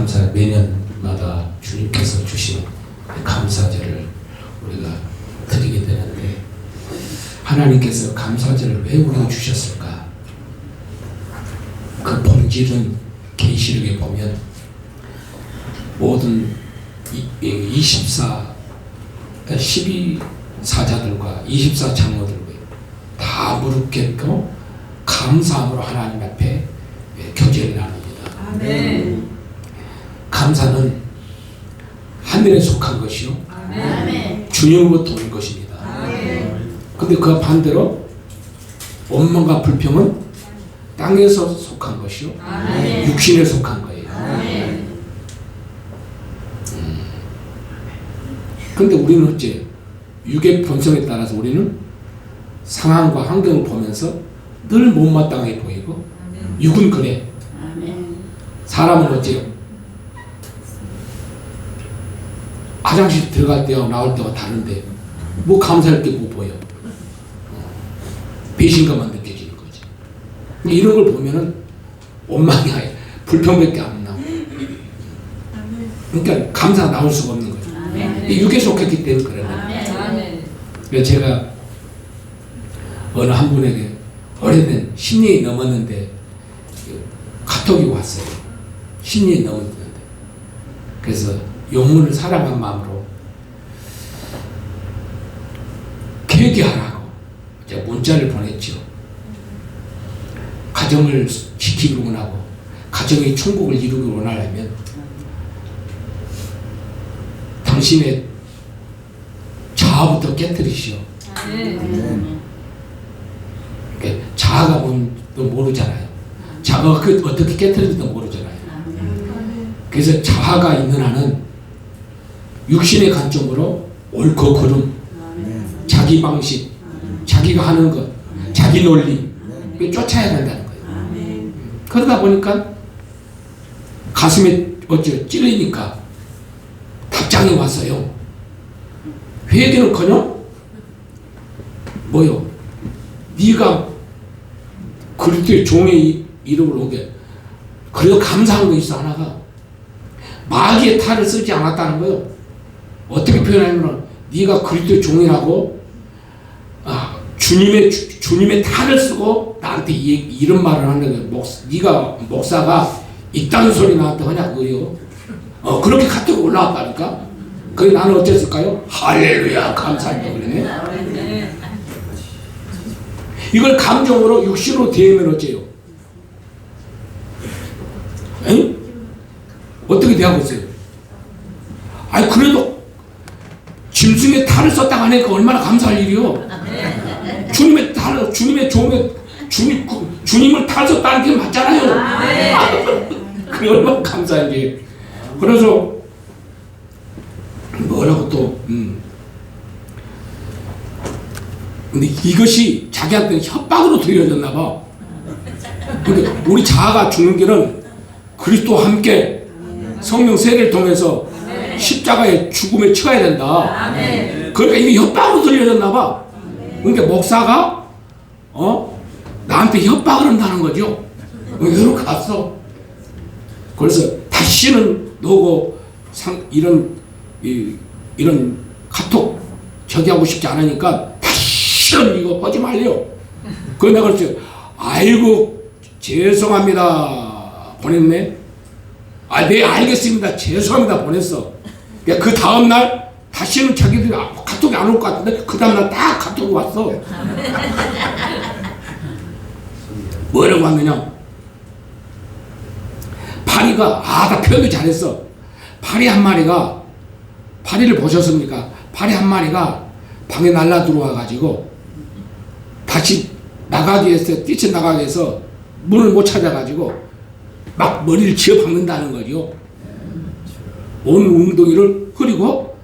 감사 매년마다 주님께서 주신 감사제를 우리가 드리게 되는데 하나님께서 감사제를 왜 우리가 주셨을까? 그 본질은 계시록에 보면 모든 12사자들과 24장로들과 다 무릎 꿇고 감사함으로 하나님 앞에 교제를 나눕니다. 아멘. 감사는 하늘에 속한 것이요 아멘. 주님으로부터 온 것입니다. 근데 그 반대로 원망과 불평은 땅에서 속한 것이요 아멘. 육신에 속한 거예요. 아멘. 근데 우리는 어째 육의 본성에 따라서 우리는 상황과 환경을 보면서 늘 못마땅해 보이고 육은 그래. 아멘. 사람은 어째요? 화장실 들어갈 때와 나올 때가 다른데 뭐 감사할 게 뭐 보여? 배신감만 느껴지는 거지. 이런 걸 보면은 원망이 아니라 불평밖에 안 나오고. 그러니까 감사가 나올 수가 없는 거죠. 육에 속했기 때문에 그래요. 그래서 제가 어느 한 분에게 오래된 10년이 넘었는데 카톡이 왔어요. 10년이 넘었는데 그래서 영혼을 사랑한 마음으로 회개하라고 제가 문자를 보냈죠. 가정을 지키기 원하고 가정의 천국을 이루기 원하려면 당신의 자아부터 깨뜨리시오. 자아가 뭔지도 모르잖아요. 자아가 어떻게 깨뜨리는지도 모르잖아요. 그래서 자아가 있는 한은 육신의 관점으로 옳고 그름, 자기 방식, 자기가 하는 것, 자기 논리 쫓아야 된다는 거예요. 그러다 보니까 가슴에 어째 찔리니까 답장이 왔어요. 회개는커녕 뭐요? 네가 그리스도의 종의 이름을 오게 그래도 감사한 거 있어. 하나가 마귀의 탈을 쓰지 않았다는 거예요. 어떻게 표현하냐면 네가 그리스도의 종이라고 주님의 탈을 쓰고 나한테 이런 말을 하는 거예요. 네가 목사가 이딴 소리 나한테 하냐 그거요. 그렇게 카톡이 올라왔다니까. 그래 나는 어땠을까요? 할렐루야 감사합니다 그러네. 이걸 감정으로 육신으로 대하면 어째요? 에이? 어떻게 대하고 있어요? 아니 그래도 짐승의 탈을 썼다고 하니까 얼마나 감사할 일이요. 주님의 탈, 주님의 종의 주님을 탈 썼다는 게 맞잖아요. 그게 얼마나 감사한 게. 그래서 뭐라고 또 근데 이것이 자기한테 협박으로 들려졌나 봐. 근데 우리 자아가 죽는 길은 그리스도와 함께 성령 세례를 통해서 십자가의 죽음에 처해야 된다. 그러니까 이게 협박으로 들려졌나 봐. 그러니까 목사가 나한테 협박을 한다는 거죠. 여기로 갔어. 그래서 다시는 너고 이런 카톡 저기 하고 싶지 않으니까 다시는 이거 하지 말려. 그래 내가 그랬지. 아이고 죄송합니다 보냈네. 네 알겠습니다 죄송합니다 보냈어. 그 다음날 다시는 자기들이 카톡이 안 올 것 같은데 그 다음날 딱 카톡이 왔어. 뭐라고 왔느냐. 파리가 나 표현도 잘했어. 파리 한 마리가 파리를 보셨습니까? 파리 한 마리가 방에 날라 들어와 가지고 다시 나가기 위해서 뛰쳐나가기 위해서 문을 못 찾아 가지고 막 머리를 쥐어 박는다는 거죠. 온 웅덩이를 흐리고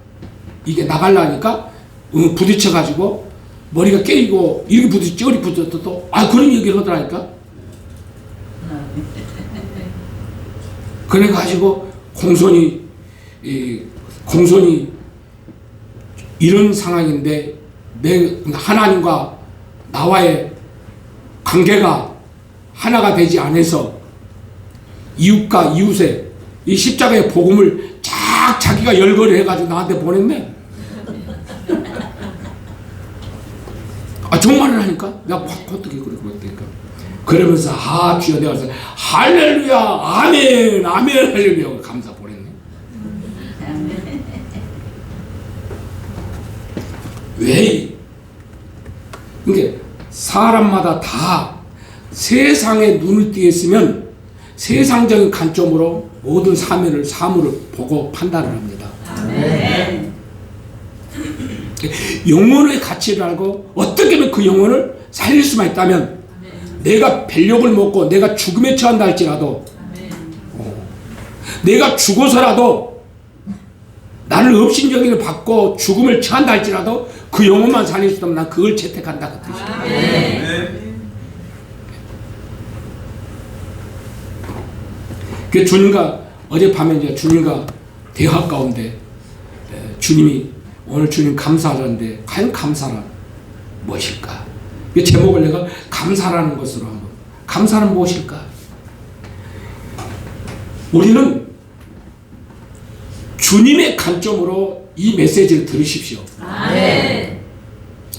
이게 나가려니까 부딪혀 가지고 머리가 깨지고 이렇게 부딪혀 저리 부딪혀 또 그런 얘기를 하더라니까. 그래 가지고 공손히 이런 상황인데 하나님과 나와의 관계가 하나가 되지 않아서 이웃과 이웃의 이 십자가의 복음을 쫙 자기가 열거를 해가지고 나한테 보냈네. 정말을 하니까 내가 어떻게 그러니까 그러면서 주여 내가 그래서 할렐루야 아멘 아멘 할렐루야 감사 보냈네. 왜? 그러니까 사람마다 다 세상에 눈을 띄었으면 세상적인 관점으로 모든 사물을 보고 판단을 합니다. 아멘. 영혼의 가치를 알고 어떻게 하면 그 영혼을 살릴 수만 있다면 내가 벨욕을 먹고 내가 죽음에 처한다 할지라도 내가 죽어서라도 나를 업신여김을 받고 죽음을 처한다 할지라도 그 영혼만 살릴 수 있다면 난 그걸 채택한다 그 뜻이에요. 그 주님과 어젯밤에 이제 주님과 대화 가운데 주님이 오늘 주님 감사하는데 과연 감사란 무엇일까? 이 제목을 내가 감사라는 것으로 한번 감사는 무엇일까? 우리는 주님의 관점으로 이 메시지를 들으십시오. 아멘.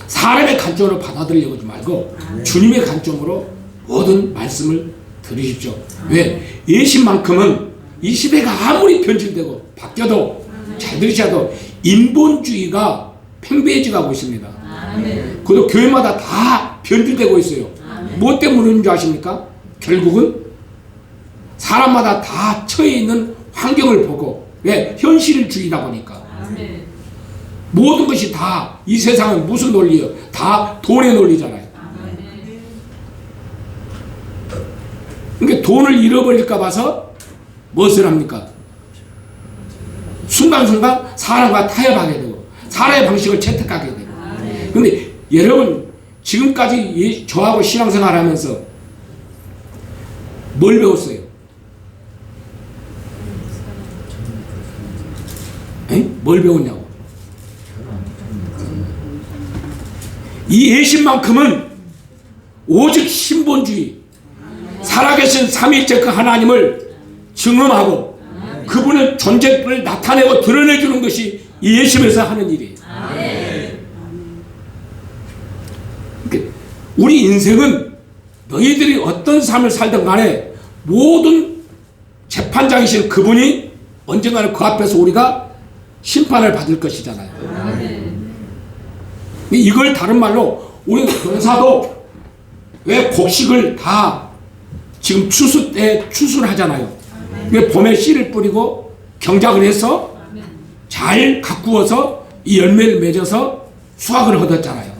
사람의 관점으로 받아들이려고 하지 말고 주님의 관점으로 모든 말씀을 들으십시오. 왜? 예신만큼은 이 시대가 아무리 변질되고 바뀌어도 잘 들으셔도 인본주의가 팽배해져 가고 있습니다. 그리고 교회마다 다 변질되고 있어요. 무엇 때문인 줄 아십니까? 결국은 사람마다 다 처해 있는 환경을 보고 왜? 현실주의다 보니까 모든 것이 다 이 세상은 무슨 논리예요? 다 돈의 논리잖아요. 그러니까 돈을 잃어버릴까 봐서 무엇을 합니까? 순간순간 사람과 타협하게 되고 사람의 방식을 채택하게 되고. 그런데 여러분 지금까지 저하고 신앙생활 하면서 뭘 배웠어요? 뭘 배웠냐고. 이 예신만큼은 오직 신본주의 살아계신 삼위일체 그 하나님을 증언하고 그분의 존재를 나타내고 드러내주는 것이 이 예심에서 하는 일이에요. 그러니까 우리 인생은 너희들이 어떤 삶을 살든 간에 모든 재판장이신 그분이 언젠가는 그 앞에서 우리가 심판을 받을 것이잖아요. 이걸 다른 말로 우리 교사도 왜 곡식을 다 지금 추수 때 추수를 하잖아요. 봄에 씨를 뿌리고 경작을 해서 잘 가꾸어서 이 열매를 맺어서 수확을 얻었잖아요.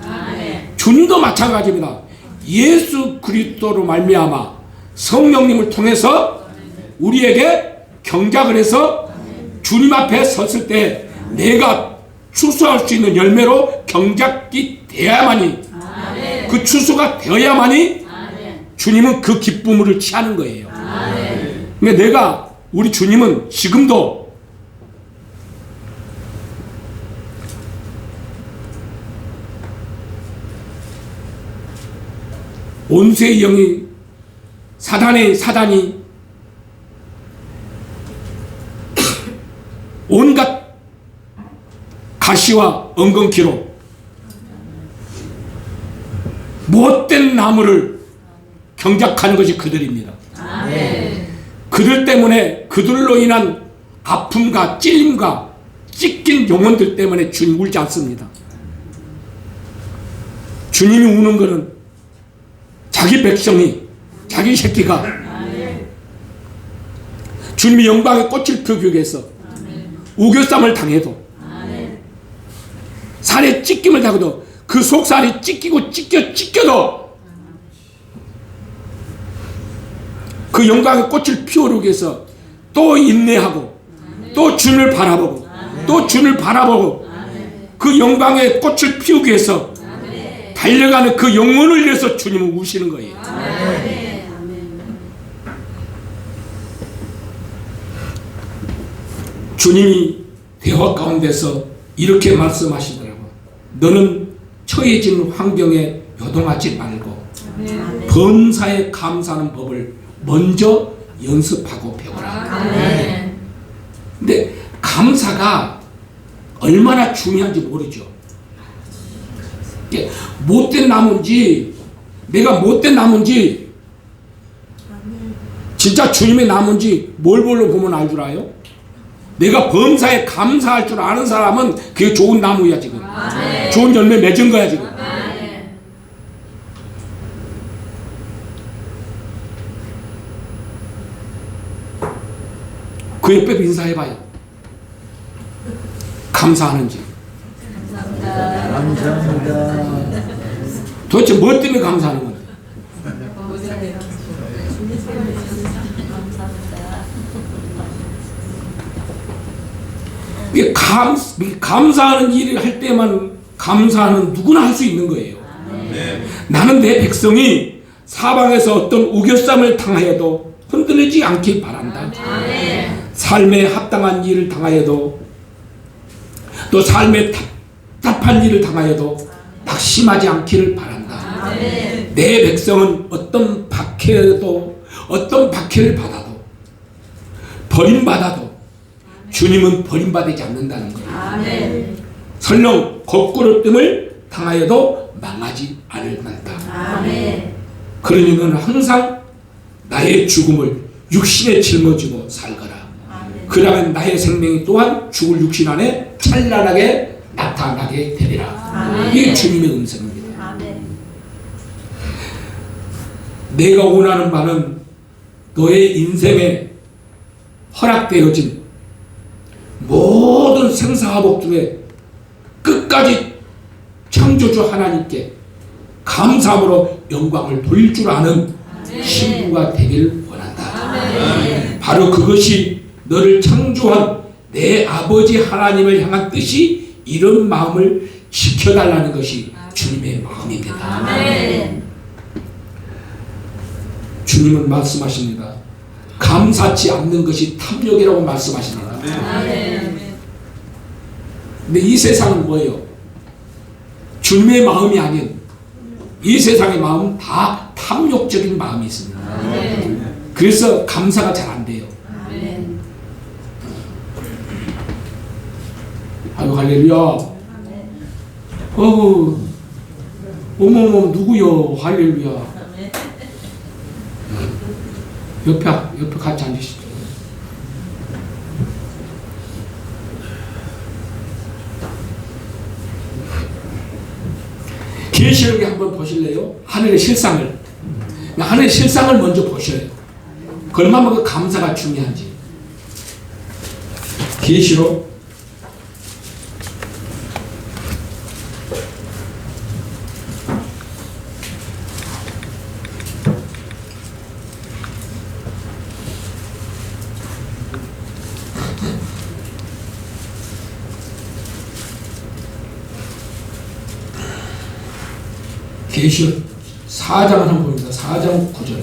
주님도 마찬가지입니다. 예수 그리스도로 말미암아 성령님을 통해서 우리에게 경작을 해서 주님 앞에 섰을 때 내가 추수할 수 있는 열매로 경작이 되어야만이 그 추수가 되어야만이 주님은 그 기쁨을 취하는 거예요. 그러니까 우리 주님은 지금도 온수의 영이 사단이 온갖 가시와 엉겅퀴로 못된 나무를 경작하는 것이 그들입니다. 그들 때문에 그들로 인한 아픔과 찔림과 찢긴 영혼들 때문에 주님 울지 않습니다. 주님이 우는 것은 자기 백성이 자기 새끼가 주님이 영광의 꽃을 피우기 위해서 우겨쌈을 당해도 살에 찢김을 당해도 그 속살이 찢겨도 그 영광의 꽃을 피우기 위해서 또 인내하고 또 주님을 바라보고 또 주님을 바라보고 그 영광의 꽃을 피우기 위해서 달려가는 그 영혼을 위해서 주님은 우시는 거예요. 주님이 대화 가운데서 이렇게 말씀하시더라고요. 너는 처해진 환경에 요동하지 말고 범사에 감사하는 법을 먼저 연습하고 배워라. 근데 감사가 얼마나 중요한지 모르죠. 못된 나무인지 내가 못된 나무인지 진짜 주님의 나무인지 뭘 보면 알 줄 알아요? 내가 범사에 감사할 줄 아는 사람은 그게 좋은 나무야 지금. 좋은 열매 맺은 거야 지금. 그 옆에 인사해봐요. 감사하는지. 감사합니다. 도대체 뭐 때문에 감사하는 건데? 이게 감사하는 일을 할 때만 감사하는 누구나 할 수 있는 거예요. 나는 내 백성이 사방에서 어떤 우겨쌈을 당하여도 흔들리지 않길 바란다. 삶에 합당한 일을 당하여도 또 삶에 답답한 일을 당하여도 낙심하지 않기를 바란다. 내 백성은 어떤 박해도 어떤 박해를 받아도 버림받아도 주님은 버림받지 않는다는 거예요. 설령 거꾸로뜸을 당하여도 망하지 않는다. 그러니 너는 항상 나의 죽음을 육신에 짊어지고 살거라. 그러면 나의 생명이 또한 죽을 육신 안에 찬란하게 나타나게 되리라. 이게 주님의 음성입니다. 내가 원하는 바는 너의 인생에 허락되어진 모든 생사화복 중에 끝까지 창조주 하나님께 감사함으로 영광을 돌릴 줄 아는 신부가 되길 원한다. 바로 그것이 너를 창조한 내 아버지 하나님을 향한 뜻이 이런 마음을 지켜달라는 것이 주님의 마음입니다. 주님은 말씀하십니다. 감사치 않는 것이 탐욕이라고 말씀하십니다. 근데 이 세상은 뭐예요? 주님의 마음이 아닌 이 세상의 마음은 다 탐욕적인 마음이 있습니다. 그래서 감사가 잘 안 돼요. 아유 할렐루야. 어머머 누구요? 할렐루야. 옆에 같이 앉으시죠. 계시록에 한번 보실래요? 하늘의 실상을. 하늘의 실상을 먼저 보셔요. 얼마나 그 감사가 중요한지. 계시록 계시록 4장을 한번 봅니다. 4장 9절.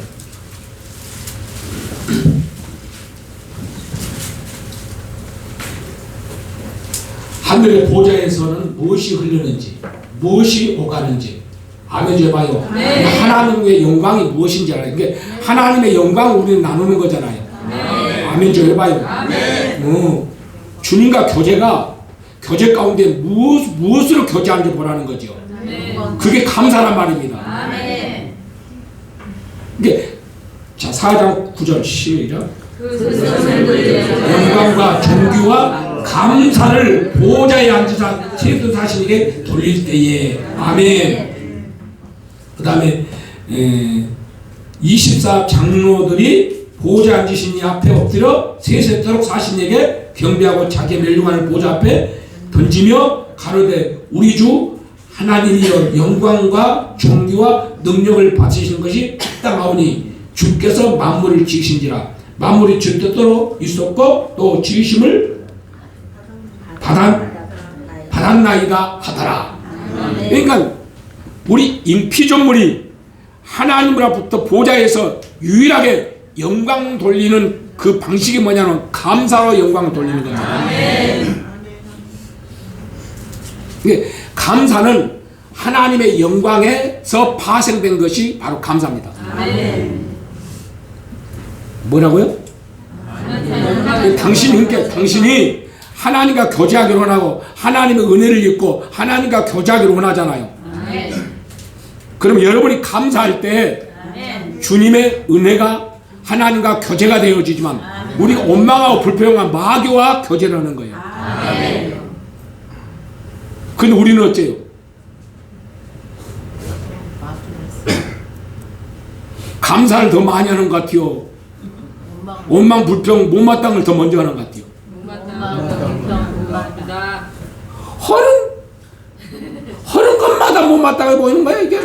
하늘의 보좌에서는 무엇이 흐르는지 무엇이 오가는지 아멘 좀 해봐요. 하나님의 영광이 무엇인지 알아요. 그게 하나님의 영광을 우리는 나누는 거잖아요. 아멘 좀 해봐요. 주님과 교제 가운데 무엇으로 교제하는지 보라는 거죠. 그게 감사란 말입니다. 이게 자 4장 9절 시작. 영광과 존귀와 감사를 보좌에 앉으사 세수사신에게 돌릴 때에 아멘. 그 다음에 24 장로들이 보좌 앉으신 이 앞에 엎드려 세세토록 사신에게 경배하고 자기의 멸류관을 보좌 앞에 던지며 가로되 우리 주 하나님이여 영광과 존귀와 능력을 받으시는 것이 합당하오니 주께서 만물을 지으신지라. 만물이 주 뜻대로 있었고 또 지으심을 받았나이다 하더라. 그러니까 우리 피조물이 하나님으로부터 보좌에서 유일하게 영광 돌리는 그 방식이 뭐냐면 감사로 영광을 돌리는 겁니다. 감사는 하나님의 영광에서 파생된 것이 바로 감사입니다. 뭐라고요? 당신이 하나님과 교제하기를 원하고 하나님의 은혜를 입고 하나님과 교제하기를 원하잖아요. 그럼 여러분이 감사할 때 주님의 은혜가 하나님과 교제가 되어지지만 우리가 원망하고 불평한 마귀와 교제를 하는 거예요. 근데 우리는 어째요? 감사를 더 많이 하는 것 같아요. 원망 불평 못마땅을 더 먼저 하는 것 같아요. 하는 것마다 못마땅해 보이는 거야 이게.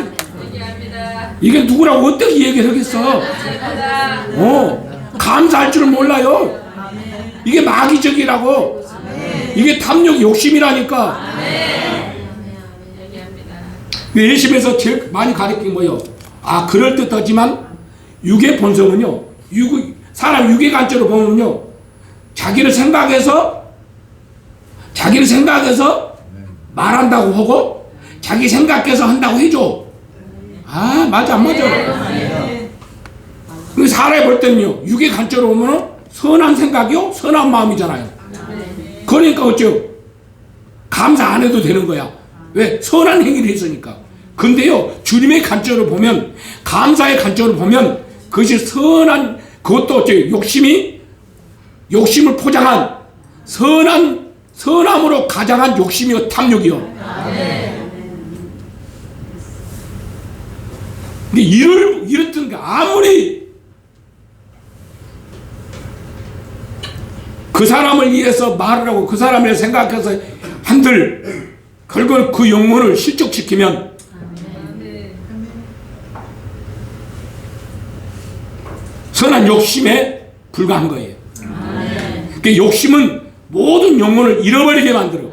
이게 누구라고 어떻게 얘기를 하겠어? 감사할 줄 몰라요. 이게 마귀적이라고. 이게 탐욕 욕심이라니까. 예심에서 제일 많이 가르친 뭐요? 그럴듯하지만 육의 본성은요, 사람 육의 관점으로 보면요, 자기를 생각해서 말한다고 하고 자기 생각해서 한다고 해줘. 맞아 안 맞아? 사람이 볼 때는요, 육의 관점으로 보면 선한 생각이요, 선한 마음이잖아요. 그러니까 어째요? 감사 안 해도 되는 거야. 왜? 선한 행위를 했으니까. 근데요, 주님의 관점으로 보면, 감사의 관점으로 보면 그것이 선한, 그것도 어째요? 욕심을 포장한 선함으로 가장한 욕심이요, 탐욕이요. 근데 이랬던 게 아무리 그 사람을 위해서 말을 하고 그 사람을 생각해서 한들 결국 그 영혼을 실족시키면 선한 욕심에 불과한 거예요. 그 욕심은 모든 영혼을 잃어버리게 만들어.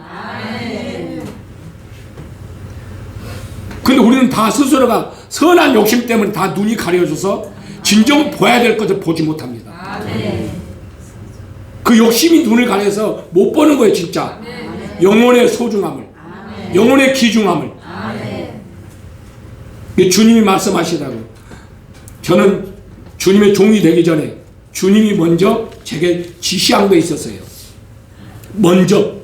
근데 우리는 다 스스로가 선한 욕심 때문에 다 눈이 가려져서 진정 보아야 될 것을 보지 못합니다. 그 욕심이 눈을 가려서 못 보는 거예요, 진짜. 영혼의 소중함을, 영혼의 귀중함을. 주님이 말씀하시라고. 저는 주님의 종이 되기 전에 주님이 먼저 제게 지시한 게 있었어요. 먼저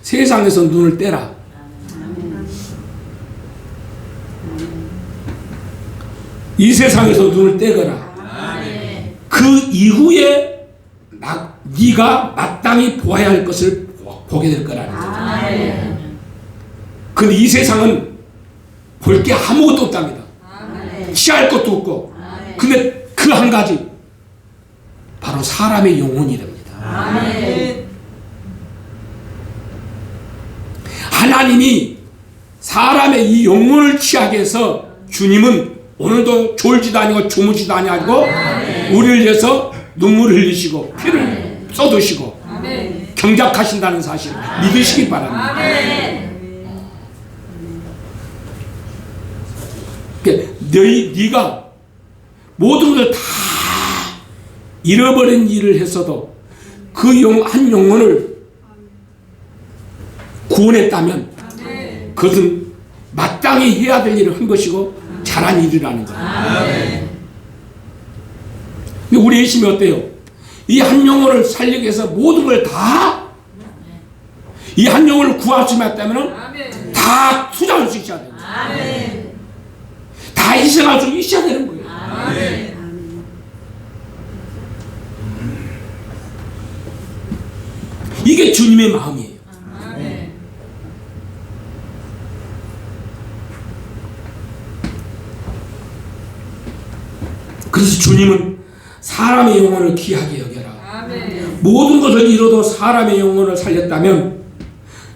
세상에서 눈을 떼라. 이 세상에서 눈을 떼거라. 그 이후에 네가 마땅히 보아야 할 것을 보게 될 거라는 거죠. 근데 이 세상은 볼 게 아무것도 없답니다. 취할 것도 없고. 근데 그 한 가지 바로 사람의 영혼이랍니다. 하나님이 사람의 이 영혼을 취하게 해서 주님은 오늘도 졸지도 아니고 주무지도 아니하고 우리를 위해서 눈물을 흘리시고 피를 쏟으시고 경작하신다는 사실 믿으시기 바랍니다. 네가 모든 걸 다 잃어버린 일을 했어도 그 한 영혼을 구원했다면 그것은 마땅히 해야 될 일을 한 것이고 잘한 일이라는 거예요. 우리 예심이 어때요? 이 한 영혼을 살리기 위해서 모든 걸 다 이 한 영혼을 구할 수 있다면 다 투자할 수 있어야 돼요. 다 희생할 수 있어야 되는 거예요. 이게 주님의 마음이에요. 그래서 주님은 사람의 영혼을 귀하게 여겨라. 모든 것을 잃어도 사람의 영혼을 살렸다면,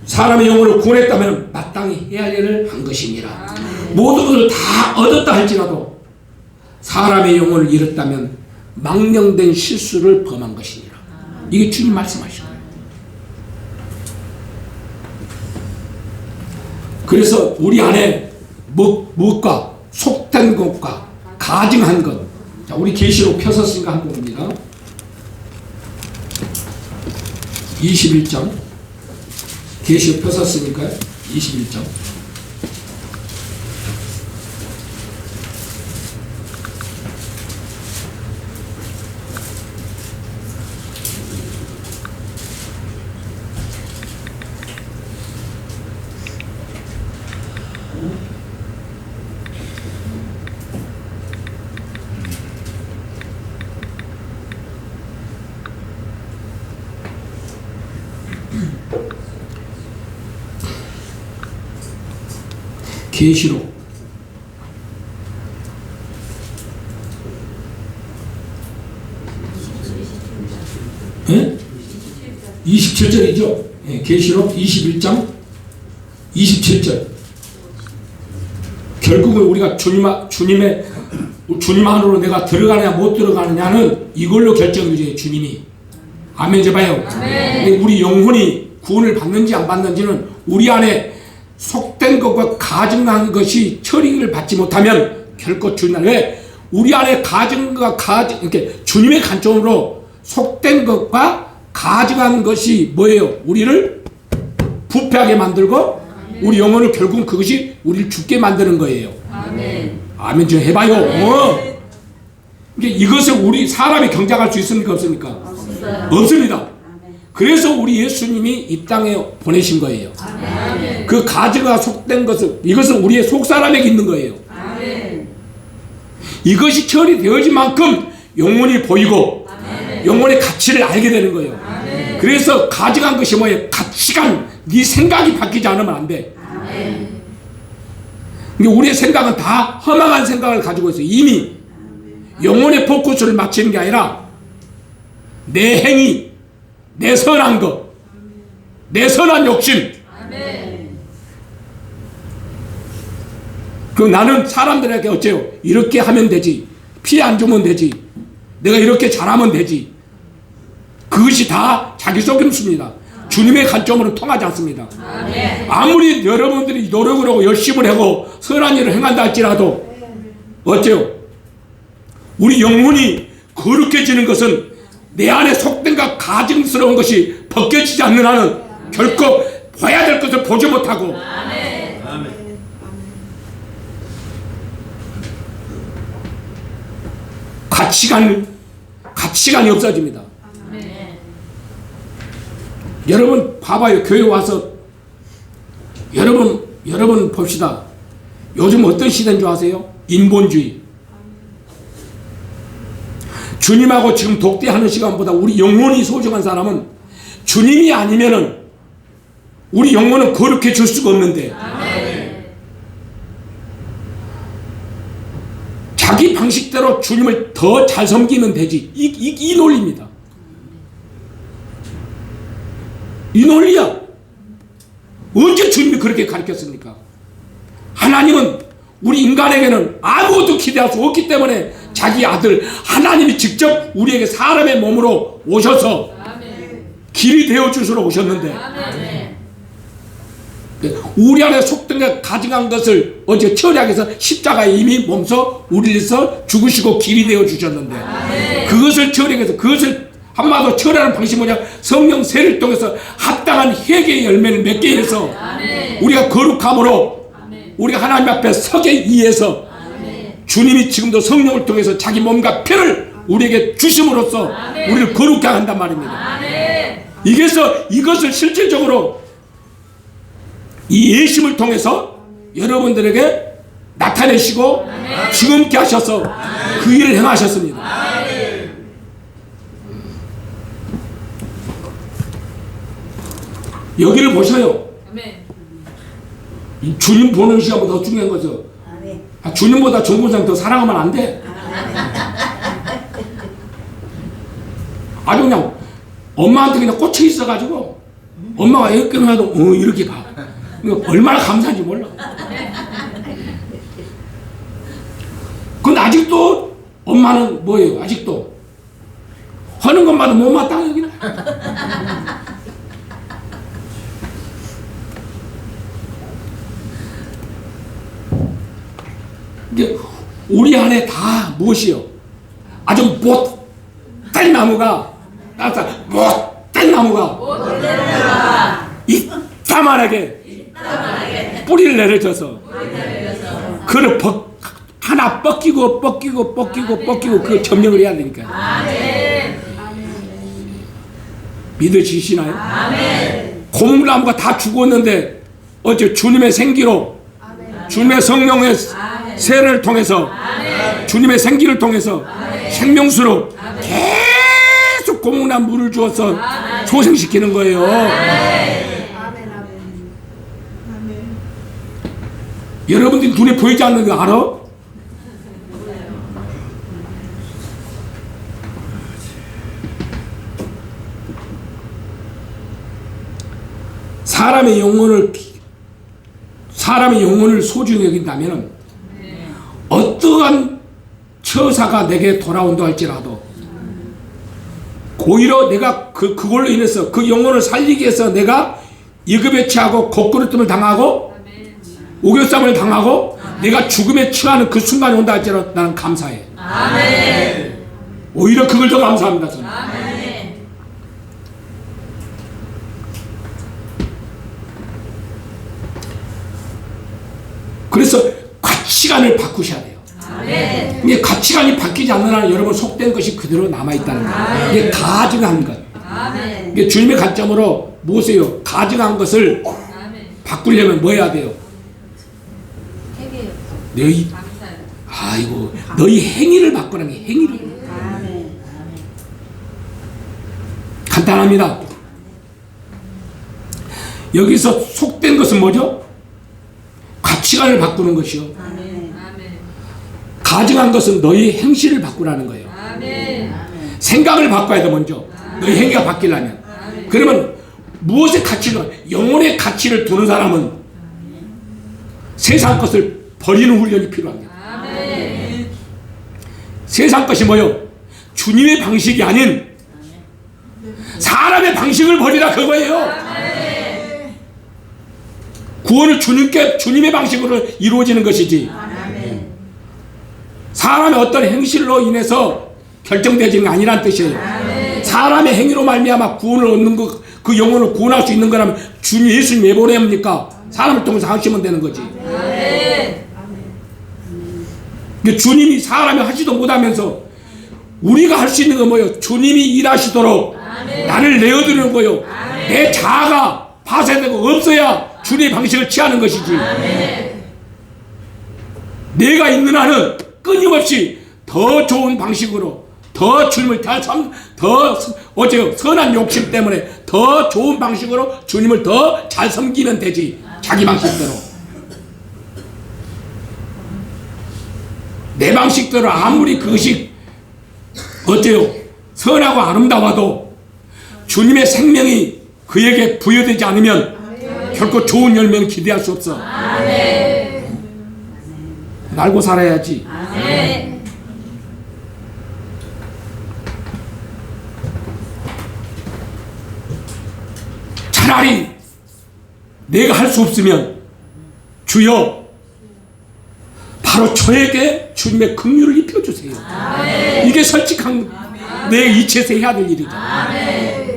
사람의 영혼을 구원했다면 마땅히 해야 할 일을 한 것이니라. 모든 것을 다 얻었다 할지라도 사람의 영혼을 잃었다면 망령된 실수를 범한 것이니라. 이게 주님 말씀하신 거예요. 그래서 우리 안에 무엇과 속된 것과 가증한 것. 자, 우리 계시록 펴섰으니까 한번 봅니다. 21장. 계시록 펴섰으니까요. 21장. 계시록 예? 27절이죠. 예, 계시록 21장 27절. 결국은 우리가 주님 안으로 내가 들어가느냐 못 들어가느냐는 이걸로 결정이죠. 주님이. 아멘. 제봐요. 아멘. 우리 영혼이 구원을 받는지 안 받는지는 우리 안에 속된 것과 가증한 것이 처리를 받지 못하면 결코 주님 왜 우리 안에 이렇게 주님의 관점으로 속된 것과 가증한 것이 뭐예요? 우리를 부패하게 만들고 우리 영혼을 결국은 그것이 우리를 죽게 만드는 거예요. 아멘. 아멘 좀 해봐요. 이것을 우리 사람이 경작할 수 있습니까? 없습니까? 없어요. 없습니다. 그래서 우리 예수님이 이 땅에 보내신 거예요. 아멘. 그 가증과 속된 것을 이것은 우리의 속사람에게 있는 거예요. 아멘. 이것이 처리되어진 만큼 영혼이 보이고 아멘. 영혼의 가치를 알게 되는 거예요. 아멘. 그래서 가증한 것이 뭐예요? 가치관, 네 생각이 바뀌지 않으면 안 돼. 아멘. 우리의 생각은 다 허망한 생각을 가지고 있어요. 이미 영혼의 포커스를 맞추는 게 아니라 내 행위, 내 선한 것, 내 선한 욕심. 아멘. 그 나는 사람들에게 어째요? 이렇게 하면 되지. 피해 안 주면 되지. 내가 이렇게 잘하면 되지. 그것이 다 자기 속임수입니다. 주님의 관점으로 통하지 않습니다. 아멘. 아무리 여러분들이 노력을 하고 열심을 하고 선한 일을 행한다 할지라도 어째요? 우리 영혼이 거룩해지는 것은 내 안에 속된과 가증스러운 것이 벗겨지지 않는 한은 결코 봐야 될 것을 보지 못하고 아멘. 가치관이 없어집니다. 아멘. 여러분 봐봐요. 교회 와서 여러분 봅시다. 요즘 어떤 시대인 줄 아세요? 인본주의. 주님하고 지금 독대하는 시간보다 우리 영혼이 소중한 사람은 주님이 아니면은 우리 영혼은 거룩해질 수가 없는데 아멘. 자기 방식대로 주님을 더 잘 섬기면 되지. 이 논리입니다. 이 논리야. 언제 주님이 그렇게 가르쳤습니까? 하나님은 우리 인간에게는 아무것도 기대할 수 없기 때문에 자기 아들 하나님이 직접 우리에게 사람의 몸으로 오셔서 아멘. 길이 되어 주시러 오셨는데 아멘. 우리 안에 속된 가증한 것을 어제 처리하기 위해서 십자가에 이미 몸서 우리를 위해서 죽으시고 길이 되어 주셨는데 아멘. 그것을 처리하기 위해서 그것을 한마디로 처리하는 방식이 뭐냐? 성령 세를 통해서 합당한 회개의 열매를 맺게 해서 아멘. 우리가 거룩함으로 아멘. 우리가 하나님 앞에 서게 위해서 아멘. 주님이 지금도 성령을 통해서 자기 몸과 피를 우리에게 주심으로써 아멘. 우리를 거룩하게 한단 말입니다. 아멘. 이것을 실질적으로 이 예심을 통해서 여러분들에게 나타내시고 지금께 하셔서 그 일을 행하셨습니다. 여기를 보셔요. 아멘. 이 주님 보는 시간보다 더 중요한 거죠. 주님보다 정부장 더 사랑하면 안 돼. 아주 그냥 엄마한테 그냥 꽂혀 있어가지고 엄마가 이렇게 해도 이렇게 가. 그러니까 얼마나 감사한지 몰라. 근데 아직도 엄마는 뭐예요? 아직도 하는 것마다 못마땅해 여기는. 이제 우리 안에 다 무엇이요? 아주 못된 나무가 못된 나무가 이따만하게 뿌리를 내려줘서 그를 하나 뻗기고 그 점령을 해야 되니까. 아멘. 믿어지시나요? 아멘. 고목나무가 다 죽었는데 어째 주님의 생기로 주님의 성령의 세를 통해서 주님의 생기를 통해서 생명수로 계속 고목나무 물을 주어서 소생시키는 거예요. 여러분들이 눈에 보이지 않는 거 알아? 사람의 영혼을 소중히 여긴다면 어떠한 처사가 내게 돌아온다 할지라도 오히려 내가 그걸로 인해서 그 영혼을 살리기 위해서 내가 이급에 처하고 거꾸로뜸을 당하고 오교쌈을 당하고 내가 죽음에 처하는 그 순간이 온다 할지라도 나는 감사해. 아멘. 오히려 그걸 더 감사합니다. 저는. 아멘. 그래서 가치관을 바꾸셔야 돼요. 아멘. 이게 가치관이 바뀌지 않는 한 여러분 속된 것이 그대로 남아있다는 거예요. 이게 가증한 것. 아멘. 이게 주님의 관점으로 무엇이에요? 가증한 것을 아멘. 바꾸려면 뭐 해야 돼요? 회개요. 너희 감사요. 아이고 너희 행위를 바꾸라는 게 행위를. 아멘. 간단합니다. 여기서 속된 것은 뭐죠? 가치관을 바꾸는 것이요. 아멘. 아멘. 가증한 것은 너희 행실을 바꾸라는 거예요. 아멘. 생각을 바꿔야 돼 먼저. 너희 행위가 바뀌려면. 그러면 무엇의 가치를, 영혼의 가치를 두는 사람은 세상 것을 버리는 훈련이 필요합니다. 아멘. 세상 것이 뭐요? 주님의 방식이 아닌 사람의 방식을 버리라 그거예요. 구원을 주님의 방식으로 이루어지는 것이지 아멘. 사람의 어떤 행실로 인해서 결정되지는 아니란 뜻이에요. 아멘. 사람의 행위로 말미암아 구원을 얻는 그 영혼을 구원할 수 있는 거라면 주님 예수님 왜 보냅니까? 사람을 통해서 하시면 되는 거지. 아멘. 그러니까 주님이 사람이 하지도 못하면서 우리가 할 수 있는 건 뭐예요? 주님이 일하시도록 아멘. 나를 내어드리는 거예요. 아멘. 내 자아가 파쇄되고 없어야 주님의 방식을 취하는 것이지. 아멘. 내가 있는 한은 끊임없이 더 좋은 방식으로 더 주님을 더 어째요? 선한 욕심 때문에 더 좋은 방식으로 주님을 더 잘 섬기면 되지. 자기 방식대로. 내 방식대로 아무리 그것이 어째요? 선하고 아름다워도 주님의 생명이 그에게 부여되지 않으면 결코 좋은 열매는 기대할 수 없어. 아멘. 날고 살아야지. 아멘. 차라리 내가 할 수 없으면 주여 바로 저에게 주님의 긍휼을 입혀주세요. 아멘. 이게 솔직한 내 이치에서 해야 될 일이죠. 아멘.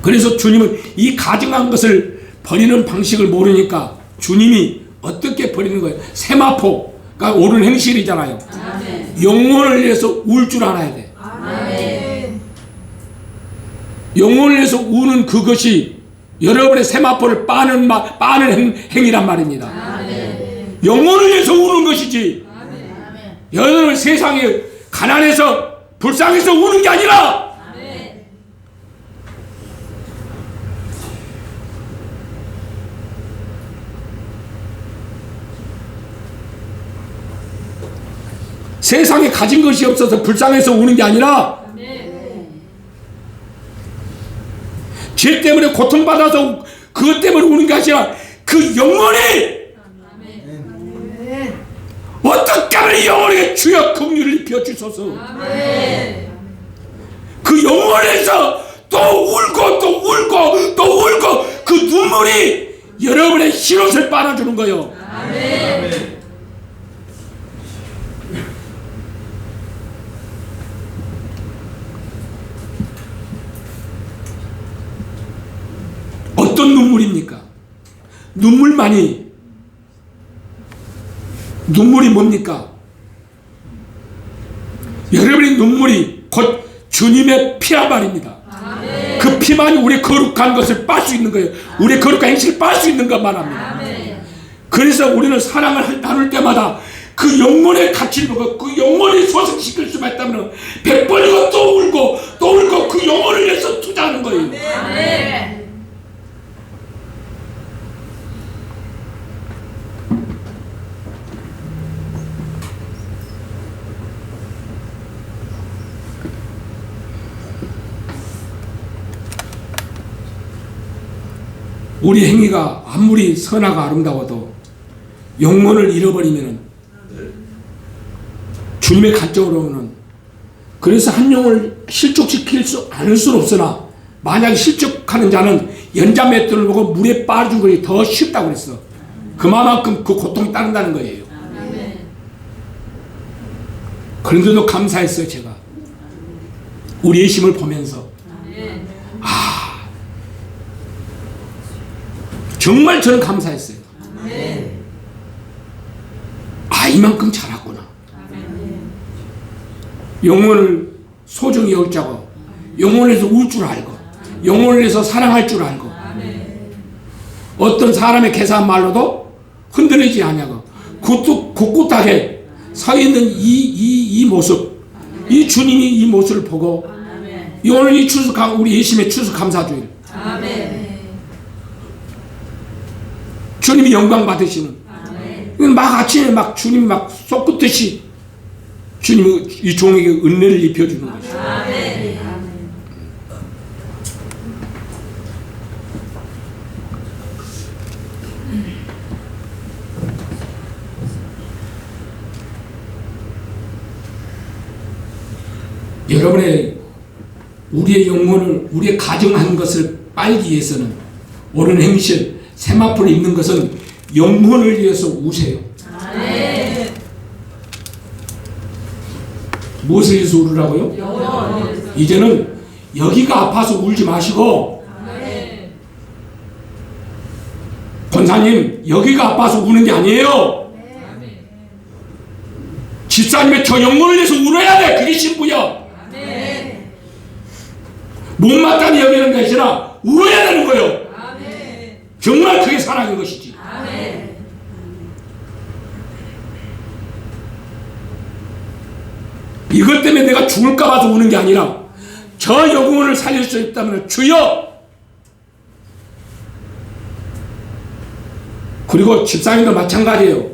그래서 주님은 이 가증한 것을 버리는 방식을 모르니까 주님이 어떻게 버리는 거예요? 세마포가 옳은 행실이잖아요. 아멘. 영혼을 위해서 울 줄 알아야 돼. 아멘. 영혼을 위해서 우는 그것이 여러분의 세마포를 빠는 행위란 말입니다. 아멘. 영혼을 위해서 우는 것이지 아멘. 여러분 세상에 가난해서 불쌍해서 우는 게 아니라 아멘. 세상에 가진 것이 없어서 불쌍해서 우는 게 아니라 죄 때문에 고통받아서 그것 때문에 우는 게 아니라 그 영혼이 어떻게 하면 이 영혼에게 주여 긍휼을 입혀 주소서. 아멘. 그 영혼에서 또 울고 또 울고 또 울고 그 눈물이 여러분의 흰옷을 빨아주는 거예요. 아멘. 어떤 눈물입니까? 눈물이 뭡니까? 여러분의 눈물이 곧 주님의 피란 말입니다. 아멘. 그 피만이 우리 거룩한 것을 빨 수 있는 거예요. 우리 거룩한 행실을 빨 수 있는 것만 합니다. 아멘. 그래서 우리는 사랑을 나눌 때마다 그 영혼의 가치를 보고 그 영혼을 소생시킬 수만 있다면 100번이고 또 울고 또 울고 그 영혼을 위해서 투자하는 거예요. 아멘. 우리 행위가 아무리 선하고 아름다워도 영혼을 잃어버리면 주님의 관점으로는 그래서 한 영혼을 실족시킬 수 않을 수는 없으나 만약에 실족하는 자는 연자맷돌을 보고 물에 빠진 것이 더 쉽다고 그랬어. 그만큼 그 고통이 따른다는 거예요. 그런데도 감사했어요. 제가 우리 예심을 보면서 정말 저는 감사했어요. 이만큼 잘했구나. 영혼을 소중히 여기자고, 영혼에서 울 줄 알고, 영혼에서 사랑할 줄 알고, 어떤 사람의 개사한 말로도 흔들리지 않냐고 꿋꿋하게 서 있는 이 모습, 이 주님이 이 모습을 보고 오늘 이 추수 우리 예심의 추수 감사주일, 주님이 영광 받으시는 막 아침에 막 주님 막 쏟듯이 주님이 이 종에게 은혜를 입혀주는 것이죠. 여러분의 우리의 영혼을 우리의 가정한 것을 빨기 위해서는 옳은 행실 세마포를 입는 것은 영혼을 위해서 우세요. 무엇을 위해서 울으라고요? 이제는 여기가 아파서 울지 마시고 권사님 여기가 아파서 우는 게 아니에요. 집사님의 저 영혼을 위해서 울어야 돼. 그게 신부야. 못마땅히 여기는 것이 아니라 울어야 되는 거예요. 정말 그게 사랑인 것이지. 이것 때문에 내가 죽을까 봐서 우는 게 아니라 저 영혼을 살릴 수 있다면 주여. 그리고 집사님도 마찬가지예요.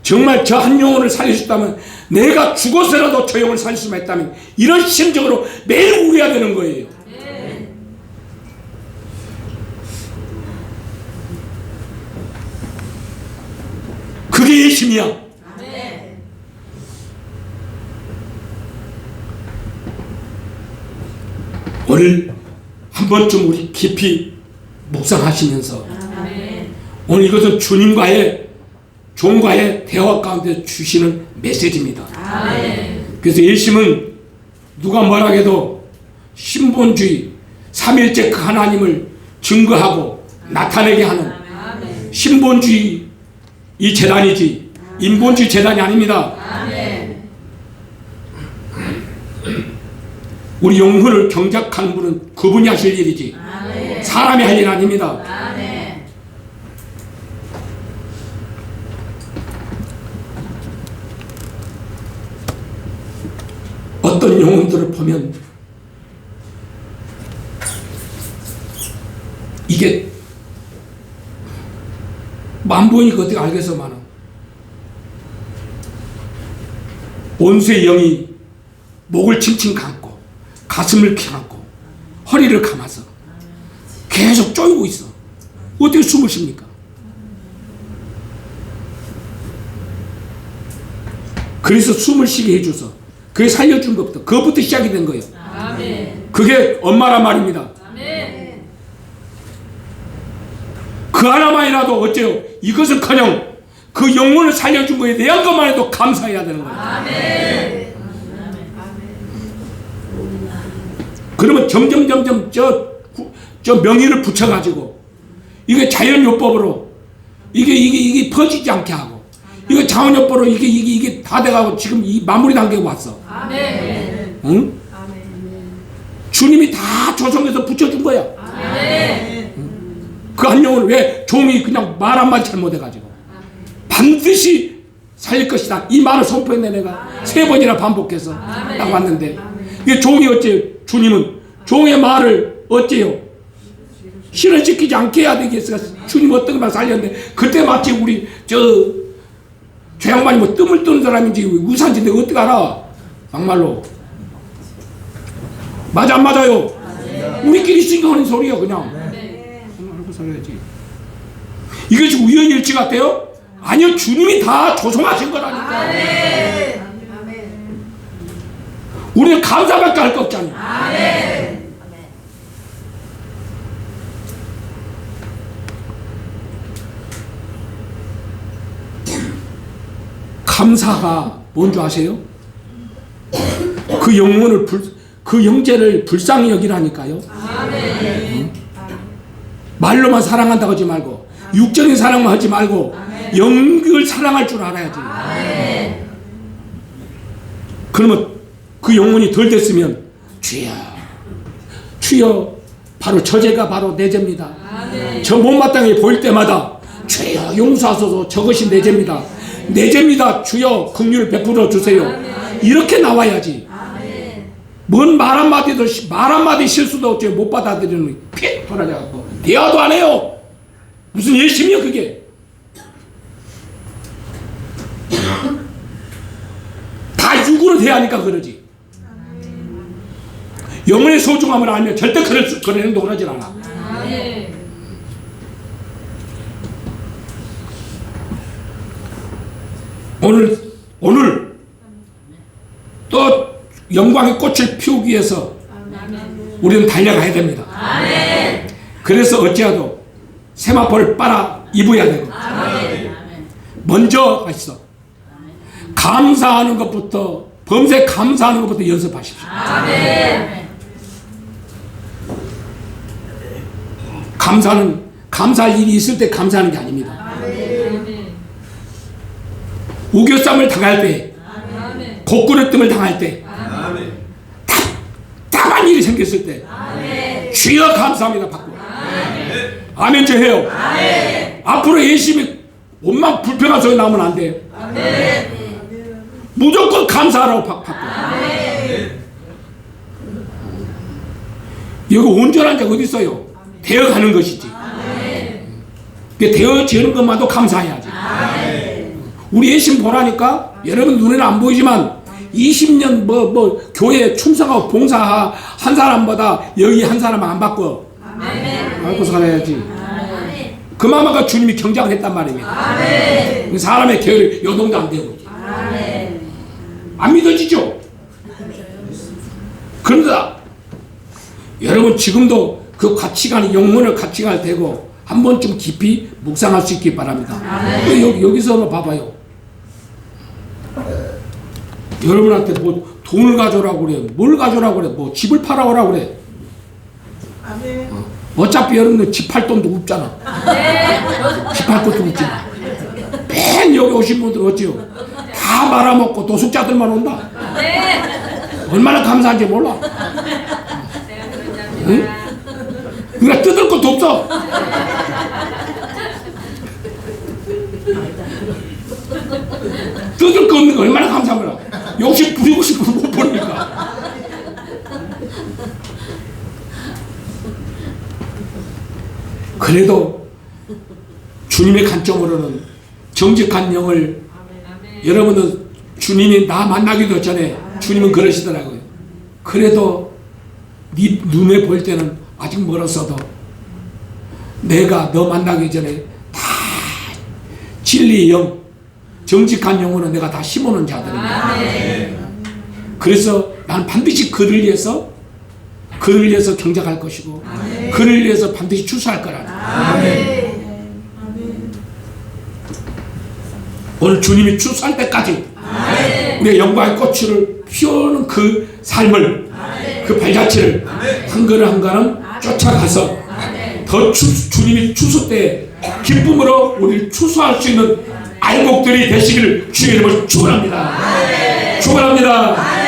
정말 저 한 영혼을 살릴 수 있다면 내가 죽어서라도 저 영혼을 살릴 수만 있다면 이런 심정으로 매일 울어야 되는 거예요. 그게 예심이야. 오늘 한 번쯤 우리 깊이 묵상하시면서 오늘 이것은 주님과의 종과의 대화 가운데 주시는 메시지입니다. 그래서 예심은 누가 뭐라 해도 신본주의 삼일째 그 하나님을 증거하고 나타내게 하는 신본주의 이 재단이지 인본주의 재단이 아닙니다. 우리 영혼을 경작하는 분은 그분이 하실 일이지 사람이 할 일 아닙니다. 어떤 영혼들을 보면 이게 만보이니까 어떻게 알겠어만은 원수의 영이 목을 칭칭 감고 가슴을 감고 허리를 감아서 계속 쪼이고 있어. 어떻게 숨을 쉽니까? 그래서 숨을 쉬게 해줘서 그게 살려준 것부터 그것부터 시작이 된 거예요. 그게 엄마란 말입니다. 그 하나만이라도 어째요? 이것은커녕 그 영혼을 살려준 거에 대한 것만 해도 감사해야 되는 거예요. 그러면 점점 저 명의를 붙여가지고 이게 자연요법으로 이게 퍼지지 않게 하고 이거 자원요법으로 이게 다 돼가고 지금 이 마무리 단계에 왔어. 응? 주님이 다 조성해서 붙여준 거야. 그 한 영혼을 왜 종이 그냥 말 한마디 잘못해가지고 반드시 살릴 것이다 이 말을 선포했네. 내가 3번이나 반복해서 딱 왔는데 이게 종이 어째요? 주님은 종의 말을 어째요? 실현시키지 않게 해야 되겠어. 주님 어떤 말 살렸는데 그때 마치 우리 저 양반이 뭐 뜸을 뜨는 사람인지 우산지 내가 어떻게 알아? 막말로 맞아 안 맞아요? 우리끼리 생각하는 소리야 그냥. 살아야지. 이게 지금 우연일치 같아요? 아니요, 주님이 다 조성하신 거라니까. 아멘. 우리는 감사밖에 할 거 없잖아요. 아멘. 감사가 뭔지 아세요? 그 영혼을 그 형제를 불쌍히 여기라니까요. 아멘. 말로만 사랑한다고 하지 말고, 육적인 사랑만 하지 말고, 영을 사랑할 줄 알아야지. 아멘. 그러면 그 영혼이 덜 됐으면, 주여, 주여, 바로 저제가 바로 내 죄입니다. 아멘. 저 못마땅히 보일 때마다, 주여, 용서하소서, 저것이 내 죄입니다. 내 죄입니다. 주여, 긍휼을 베풀어 주세요. 이렇게 나와야지. 뭔 말 한마디 실수도 없지, 못 받아들이는 픽 돌아져갖고 대화도 안 해요. 무슨 열심이요 그게. 다 육으로 대하니까 그러지. 영혼의 소중함을 알면 절대 그런 행동을 하질 않아. 아멘. 오늘 또 영광의 꽃을 피우기 위해서 우리는 달려가야 됩니다. 아멘. 그래서 어찌하도 세마포를 빨아 입어야 되고, 먼저 하시오. 감사하는 것부터, 범사에 감사하는 것부터 연습하십시오. 아멘. 감사할 일이 있을 때 감사하는 게 아닙니다. 우겨쌈을 당할 때, 곡구름뜸을 당할 때, 답답한 일이 생겼을 때, 주여 감사합니다 받고, 아멘 좀 해요. 앞으로 열심히 온만 불편한 소리 나오면 안 돼요. 무조건 감사하라고 받고. 여기 온전한 자가 어디 있어요? 되어가는 것이지. 되어지는 것만도 감사해야지. 우리 예심 보라니까 여러분 눈에는 안 보이지만 20년 교회 충성하고 봉사한 사람보다 여기 한 사람 안 바꿔. 알고 살아야지. 그마마가 주님이 경작했단 말입니다. 사람의 계열이 요동도 안 되고. 안 믿어지죠? 그러다 여러분 지금도 그 가치관이 영혼의 가치관이 되고 한 번쯤 깊이 묵상할 수 있기 바랍니다. 여기서 봐봐요. 여러분한테 뭐 돈을 가져오라고 그래, 뭘 가져오라고 그래, 뭐 집을 팔아오라고 그래. 어차피 여러분들 집 팔 돈도 없잖아. 집 팔 것도 없잖아. 맨 여기 오신 분들 어찌요? 다 말아먹고 도숙자들만 온다. 얼마나 감사한지 몰라. 응? 그러니까 뜯을 것도 없어. 뜯을 거 없는 거 얼마나 감사합니다. 욕심 부리고 싶어서 못 버리니까. 그래도 주님의 관점으로는 정직한 영을, 여러분은 주님이 나 만나기도 전에 주님은 그러시더라고요. 그래도 네 눈에 볼 때는 아직 멀었어도 내가 너 만나기 전에 다 진리의 영, 정직한 영혼은 내가 다 심어놓은 자들입니다. 그래서 나는 반드시 그를 위해서 경작할 것이고, 그를 위해서 반드시 추수할 거라. 오늘 주님이 추수할 때까지 우리의 영광의 꽃을 피우는 그 삶을, 그 발자취를 한 걸음 한 걸음 쫓아가서 더 주님이 추수 때 기쁨으로 우리를 추수할 수 있는 알곡들이 되시기를 주의 이름으로 축원합니다. 축원합니다.